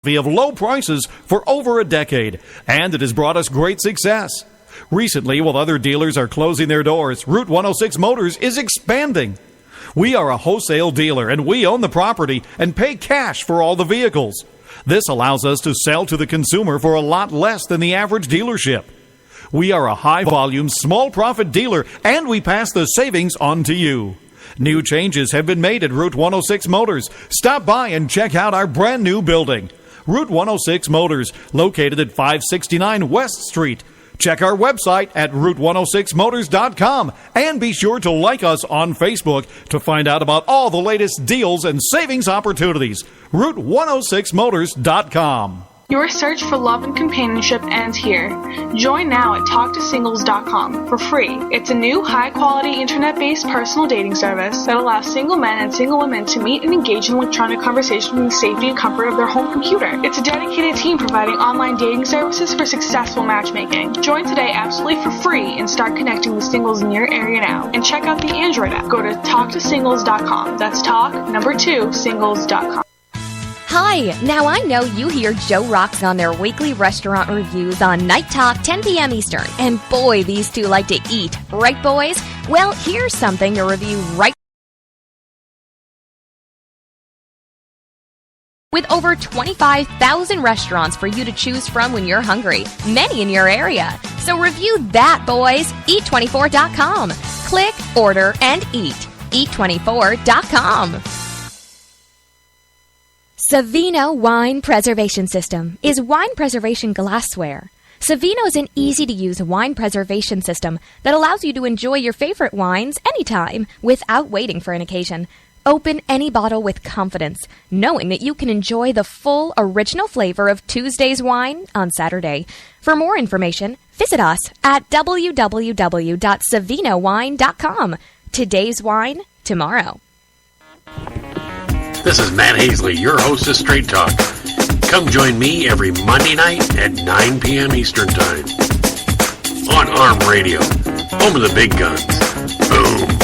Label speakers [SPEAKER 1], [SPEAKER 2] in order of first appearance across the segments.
[SPEAKER 1] of low prices for over a decade, and it has brought us great success. Recently, while other dealers are closing their doors, Route 106 Motors is expanding. We are a wholesale dealer, and we own the property and pay cash for all the vehicles. This allows us to sell to the consumer for a lot less than the average dealership. We are a high-volume, small-profit dealer, and we pass the savings on to you. New changes have been made at Route 106 Motors. Stop by and check out our brand-new building. Route 106 Motors, located at 569 West Street. Check our website at route106motors.com and be sure to like us on Facebook to find out about all the latest deals and savings opportunities. route106motors.com.
[SPEAKER 2] Your search for love and companionship ends here. Join now at TalkToSingles.com for free. It's a new, high-quality, internet-based personal dating service that allows single men and single women to meet and engage in electronic conversation from the safety and comfort of their home computer. It's a dedicated team providing online dating services for successful matchmaking. Join today absolutely for free and start connecting with singles in your area now. And check out the Android app. Go to TalkToSingles.com. That's singles.com.
[SPEAKER 3] Hi, now I know you hear Joe Rocks on their weekly restaurant reviews on Night Talk, 10 p.m. Eastern. And boy, these two like to eat. Right, boys? Well, here's something to review right. With over 25,000 restaurants for you to choose from when you're hungry, many in your area. So review that, boys. Eat24.com. Click, order, and eat. Eat24.com. Savino Wine Preservation System is wine preservation glassware. Savino is an easy-to-use wine preservation system that allows you to enjoy your favorite wines anytime without waiting for an occasion. Open any bottle with confidence, knowing that you can enjoy the full original flavor of Tuesday's wine on Saturday. For more information, visit us at www.savinowine.com. Today's wine, tomorrow.
[SPEAKER 4] This is Matt Hazley, your host of Straight Talk. Come join me every Monday night at 9 p.m. Eastern Time on ARM Radio, home of the big guns. Boom.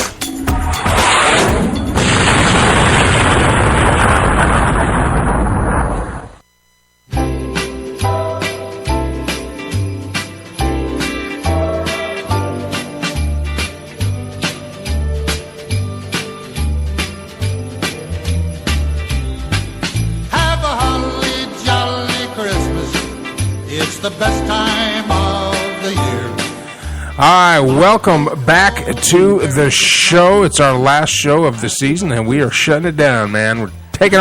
[SPEAKER 5] The best time of the year.
[SPEAKER 6] All right, welcome back to the show. It's our last show of the season, and we are shutting it down, man. We're taking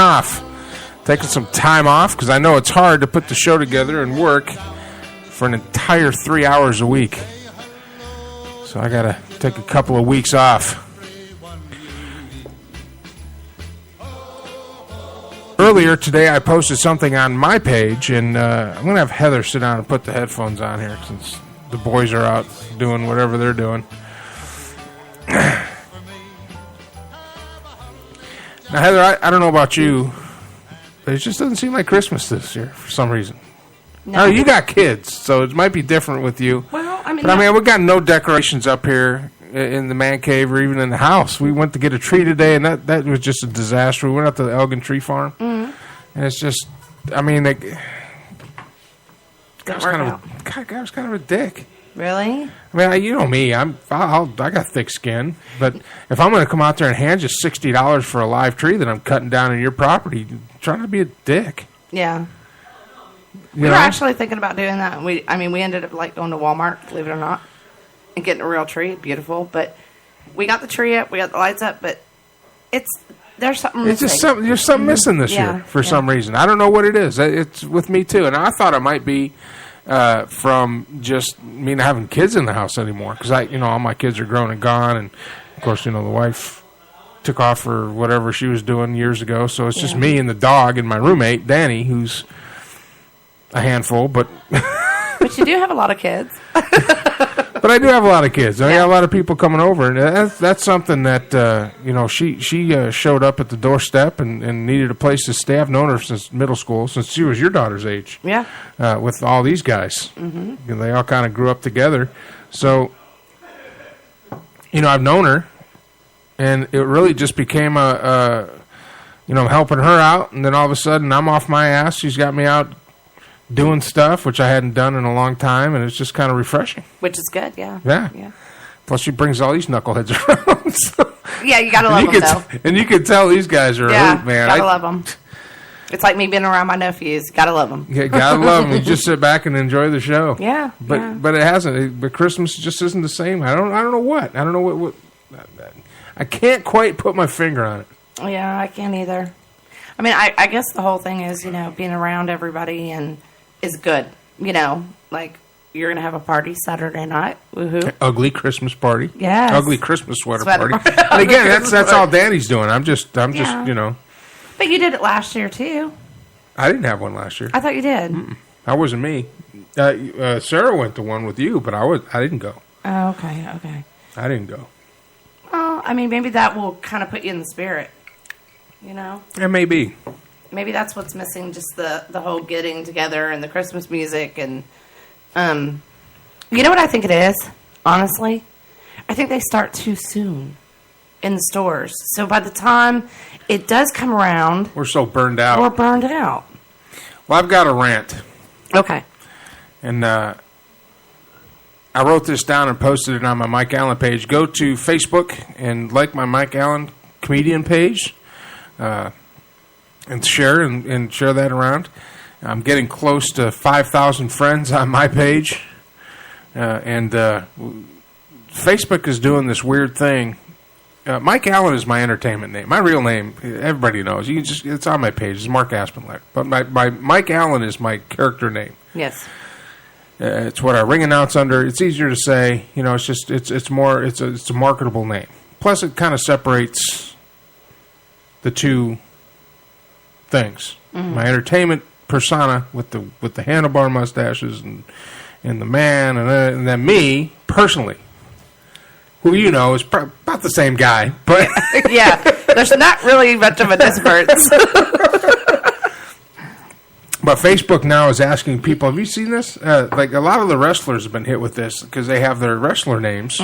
[SPEAKER 6] some time off, because I know it's hard to put the show together and work for an entire 3 hours a week. So I got to take a couple of weeks off. Earlier today, I posted something on my page, and I'm going to have Heather sit down and put the headphones on here since the boys are out doing whatever they're doing. Now, Heather, I don't know about you, but it just doesn't seem like Christmas this year for some reason. No, you got kids, so it might be different with you.
[SPEAKER 7] Well,
[SPEAKER 6] we got no decorations up here in the man cave or even in the house. We went to get a tree today, and that was just a disaster. We went out to the Elgin Tree Farm, and it's just, guy was kind of a dick.
[SPEAKER 7] Really?
[SPEAKER 6] You know me. I got thick skin, but if I'm going to come out there and hand you $60 for a live tree that I'm cutting down on your property, I'm trying to be a dick.
[SPEAKER 7] Yeah. We were actually thinking about doing that. We ended up going to Walmart, believe it or not, and getting a real tree. Beautiful, but we got the tree up, we got the lights up, but there's something missing.
[SPEAKER 6] There's something missing this year for some reason. I don't know what it is. It's with me too, and I thought it might be from just me not having kids in the house anymore, because all my kids are grown and gone, and of course the wife took off for whatever she was doing years ago, so it's just me and the dog and my roommate Danny, who's a handful, but
[SPEAKER 7] but you do have a lot of kids.
[SPEAKER 6] But I do have a lot of kids. I got a lot of people coming over, and that's something that she showed up at the doorstep and needed a place to stay. I've known her since middle school, since she was your daughter's age.
[SPEAKER 7] Yeah.
[SPEAKER 6] With all these guys, and they all kind of grew up together. So, I've known her, and it really just became I'm helping her out, and then all of a sudden I'm off my ass. She's got me out doing stuff, which I hadn't done in a long time, and it's just kind of refreshing.
[SPEAKER 7] Which is good, yeah.
[SPEAKER 6] Yeah. Plus, she brings all these knuckleheads around. So.
[SPEAKER 7] Yeah, you got to love them, though.
[SPEAKER 6] And you can tell these guys are a hoot, man.
[SPEAKER 7] Got to love them. It's like me being around my nephews. Got to love them.
[SPEAKER 6] Yeah, got to love them. You just sit back and enjoy the show.
[SPEAKER 7] Yeah.
[SPEAKER 6] But it hasn't. But Christmas just isn't the same. I don't know what. I don't know what. I can't quite put my finger on it.
[SPEAKER 7] Yeah, I can't either. I mean, I guess the whole thing is, being around everybody and is good. Like you're going to have a party Saturday night. Woohoo.
[SPEAKER 6] Ugly Christmas party.
[SPEAKER 7] Yes.
[SPEAKER 6] Ugly Christmas sweater party. But again, that's all Danny's doing. I'm just. But
[SPEAKER 7] you did it last year, too.
[SPEAKER 6] I didn't have one last year.
[SPEAKER 7] I thought you did.
[SPEAKER 6] That wasn't me. Sarah went to one with you, but I didn't go.
[SPEAKER 7] Oh, okay.
[SPEAKER 6] I didn't go.
[SPEAKER 7] Well, I mean, maybe that will kind of put you in the spirit,
[SPEAKER 6] It may be.
[SPEAKER 7] Maybe that's what's missing, just the whole getting together and the Christmas music. And, you know what I think it is, honestly? I think they start too soon in the stores. So by the time it does come around...
[SPEAKER 6] We're so burned out.
[SPEAKER 7] We're burned out.
[SPEAKER 6] Well, I've got a rant.
[SPEAKER 7] Okay.
[SPEAKER 6] And I wrote this down and posted it on my Mike Allen page. Go to Facebook and like my Mike Allen comedian page. And share that around. I'm getting close to 5,000 friends on my page. And Facebook is doing this weird thing. Mike Allen is my entertainment name. My real name, everybody knows. It's on my page. It's Mark Aspenleck. But my Mike Allen is my character name.
[SPEAKER 7] Yes.
[SPEAKER 6] It's what I ring announce under. It's easier to say. It's a marketable name. Plus, it kind of separates the two things. Mm-hmm. My entertainment persona with the handlebar mustaches and the man, and then me personally, who is about the same guy, but
[SPEAKER 7] yeah, there's not really much of a difference.
[SPEAKER 6] But Facebook now is asking people, have you seen this? Like a lot of the wrestlers have been hit with this because they have their wrestler names,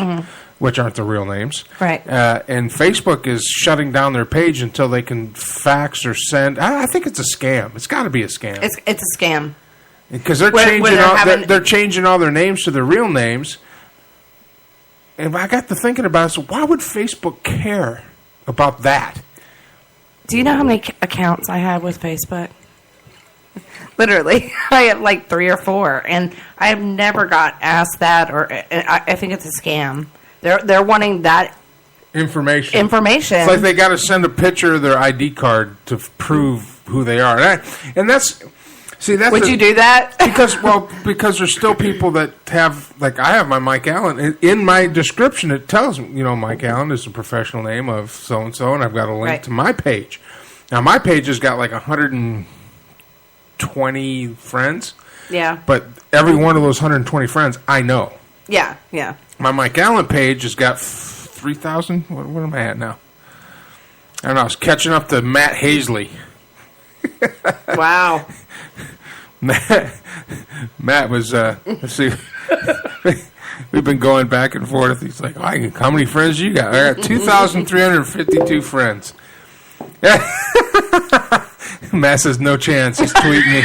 [SPEAKER 6] which aren't the real names.
[SPEAKER 7] Right.
[SPEAKER 6] And Facebook is shutting down their page until they can fax or send. I think it's a scam. It's got to be a scam.
[SPEAKER 7] It's a scam.
[SPEAKER 6] Because they're changing all their names to their real names. And I got to thinking about it, so why would Facebook care about that?
[SPEAKER 7] Do you know how many accounts I have with Facebook? Literally, I have like 3 or 4, and I have never got asked that, or I think it's a scam. They're wanting that information.
[SPEAKER 6] It's like they got to send a picture of their ID card to prove who they are, and that's. See,
[SPEAKER 7] would you do that?
[SPEAKER 6] Because there's still people that have, like I have my Mike Allen. In my description, it tells me, Mike Allen is the professional name of so-and-so, and I've got a link to my page. Now, my page has got like 120 friends.
[SPEAKER 7] Yeah.
[SPEAKER 6] But every one of those 120 friends, I know.
[SPEAKER 7] Yeah.
[SPEAKER 6] My Mike Allen page has got 3,000. What am I at now? I don't know. I was catching up to Matt Hazley.
[SPEAKER 7] Wow.
[SPEAKER 6] Matt was, let's see, we've been going back and forth. He's like, how many friends you got? I got 2,352 friends. Matt says, no chance. He's tweeting me.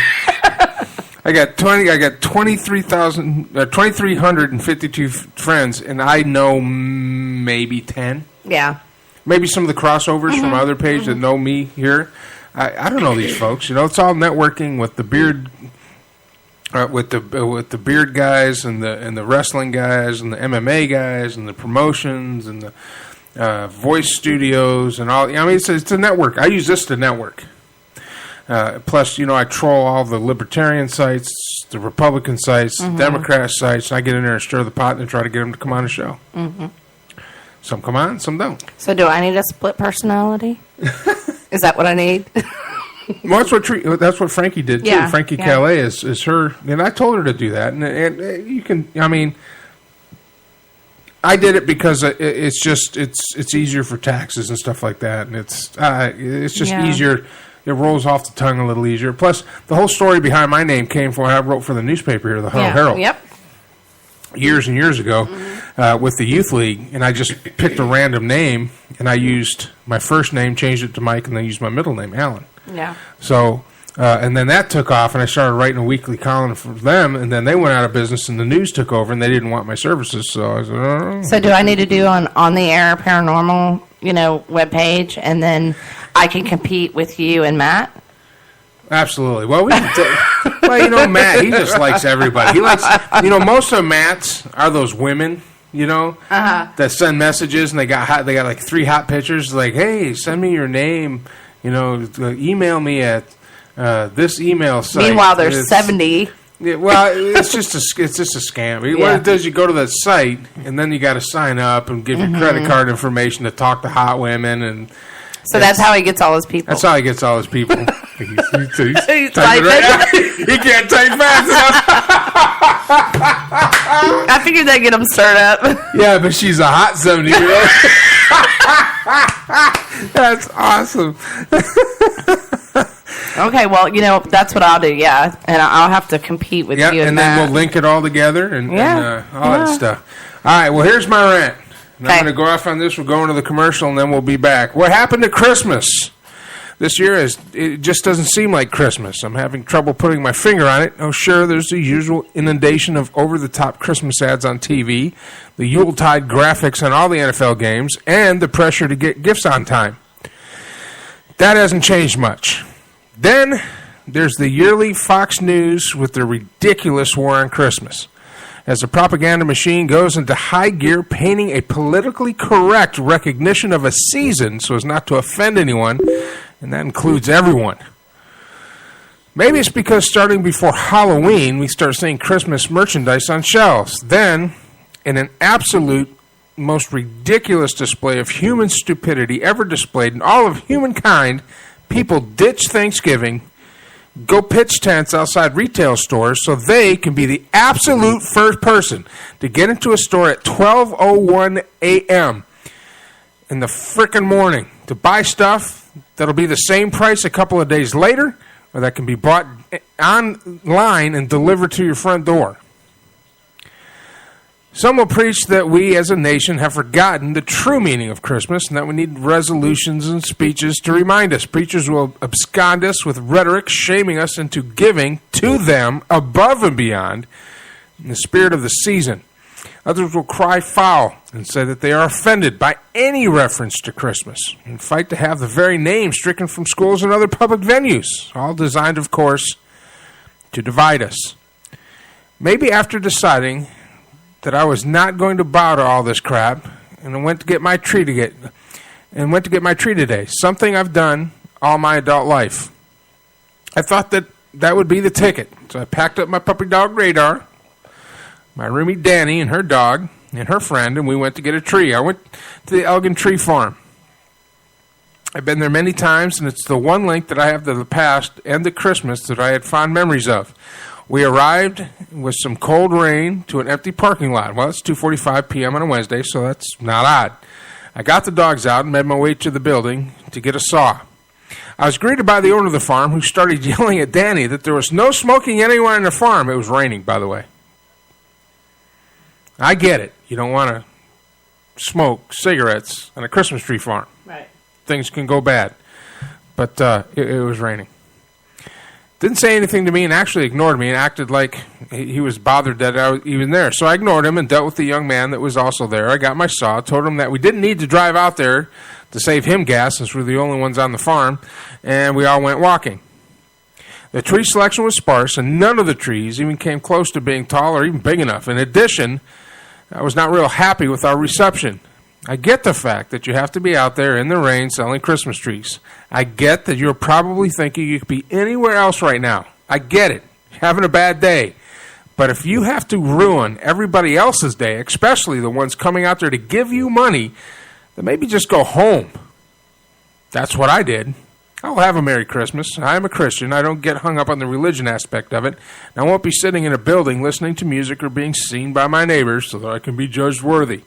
[SPEAKER 6] I got 2,352 friends, and I know maybe 10.
[SPEAKER 7] Yeah.
[SPEAKER 6] Maybe some of the crossovers from other pages that know me here. I don't know these folks. It's all networking with the beard, with the beard guys and the wrestling guys and the MMA guys and the promotions and the voice studios and all. I mean, it's a network. I use this to network. Plus, I troll all the libertarian sites, the Republican sites, the Democrat sites. And I get in there and stir the pot and try to get them to come on the show. Mm-hmm. Some come on, some don't.
[SPEAKER 7] So, do I need a split personality? Is that what I need?
[SPEAKER 6] Well, that's what Frankie did too. Yeah, Frankie Calais is her, and I told her to do that. And you can, I mean, I did it because it's easier for taxes and stuff like that, and it's just easier. It rolls off the tongue a little easier. Plus, the whole story behind my name came from what I wrote for the newspaper here, the Herald.
[SPEAKER 7] Yep.
[SPEAKER 6] years and years ago with the youth league, and I just picked a random name, and I used my first name, changed it to Mike, and then used my middle name, Alan.
[SPEAKER 7] Yeah.
[SPEAKER 6] So, and then that took off, and I started writing a weekly column for them, and then they went out of business, and the news took over, and they didn't want my services, so I said, oh.
[SPEAKER 7] So do I need to do on the air paranormal, webpage, and then I can compete with you and Matt?
[SPEAKER 6] Absolutely. Well, Matt, he just likes everybody. He likes, most of Matt's are those women, that send messages, and they got like 3 hot pictures, like, hey, send me your name, email me at this email site.
[SPEAKER 7] Meanwhile, there's 70.
[SPEAKER 6] Yeah, well, it's just a scam.
[SPEAKER 7] Yeah.
[SPEAKER 6] What it does, you go to that site, and then you got to sign up and give your credit card information to talk to hot women, and
[SPEAKER 7] so that's how he gets all his people.
[SPEAKER 6] That's how he gets all his people. He's
[SPEAKER 7] He's
[SPEAKER 6] typing right. He can't type fast enough.
[SPEAKER 7] I figured that'd get him stirred up.
[SPEAKER 6] Yeah, but she's a hot 70-year-old. That's awesome.
[SPEAKER 7] Okay, well, that's what I'll do, yeah. And I'll have to compete with you and
[SPEAKER 6] then
[SPEAKER 7] Matt.
[SPEAKER 6] we'll link it all together and all that stuff. All right, well, here's my rant. And I'm going to go off on this. We'll go into the commercial, and then we'll be back. What happened to Christmas? This year, it just doesn't seem like Christmas. I'm having trouble putting my finger on it. Oh, sure, there's the usual inundation of over-the-top Christmas ads on TV, the Yuletide graphics on all the NFL games, and the pressure to get gifts on time. That hasn't changed much. Then there's the yearly Fox News with their ridiculous war on Christmas, as the propaganda machine goes into high gear, painting a politically correct recognition of a season so as not to offend anyone, and that includes everyone. Maybe it's because starting before Halloween, we start seeing Christmas merchandise on shelves. Then, in an absolute most ridiculous display of human stupidity ever displayed in all of humankind, people ditch Thanksgiving, go pitch tents outside retail stores so they can be the absolute first person to get into a store at 12:01 a.m. in the frickin' morning to buy stuff that'll be the same price a couple of days later, or that can be bought online and delivered to your front door. Some will preach that we as a nation have forgotten the true meaning of Christmas and that we need resolutions and speeches to remind us. Preachers will abscond us with rhetoric, shaming us into giving to them above and beyond in the spirit of the season. Others will cry foul and say that they are offended by any reference to Christmas and fight to have the very name stricken from schools and other public venues, all designed, of course, to divide us. Maybe after deciding that I was not going to bow to all this crap, and I went to get my tree today. Something I've done all my adult life. I thought that would be the ticket, so I packed up my puppy dog Radar, my roomie Danny and her dog and her friend, and we went to get a tree. I went to the Elgin Tree Farm. I've been there many times, and it's the one link that I have to the past and the Christmas that I had fond memories of. We arrived with some cold rain to an empty parking lot. Well, it's 2:45 p.m. on a Wednesday, so that's not odd. I got the dogs out and made my way to the building to get a saw. I was greeted by the owner of the farm, who started yelling at Danny that there was no smoking anywhere on the farm. It was raining, by the way. I get it. You don't want to smoke cigarettes on a Christmas tree farm.
[SPEAKER 7] Right.
[SPEAKER 6] Things can go bad. But it was raining. Didn't say anything to me and actually ignored me and acted like he was bothered that I was even there. So I ignored him and dealt with the young man that was also there. I got my saw, told him that we didn't need to drive out there to save him gas since we're the only ones on the farm, and we all went walking. The tree selection was sparse, and none of the trees even came close to being tall or even big enough. In addition, I was not real happy with our reception. I get the fact that you have to be out there in the rain selling Christmas trees. I get that you're probably thinking you could be anywhere else right now. I get it. You're having a bad day. But if you have to ruin everybody else's day, especially the ones coming out there to give you money, then maybe just go home. That's what I did. I'll have a Merry Christmas. I am a Christian. I don't get hung up on the religion aspect of it. And I won't be sitting in a building listening to music or being seen by my neighbors so that I can be judged worthy.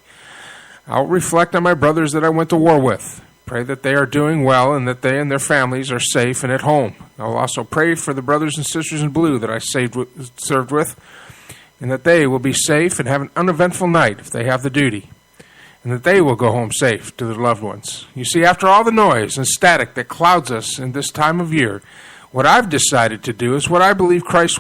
[SPEAKER 6] I'll reflect on my brothers that I went to war with. Pray that they are doing well and that they and their families are safe and at home. I will also pray for the brothers and sisters in blue that I served with. and that they will be safe and have an uneventful night if they have the duty, and that they will go home safe to their loved ones. You see, after all the noise and static that clouds us in this time of year, what I've decided to do is what I believe Christ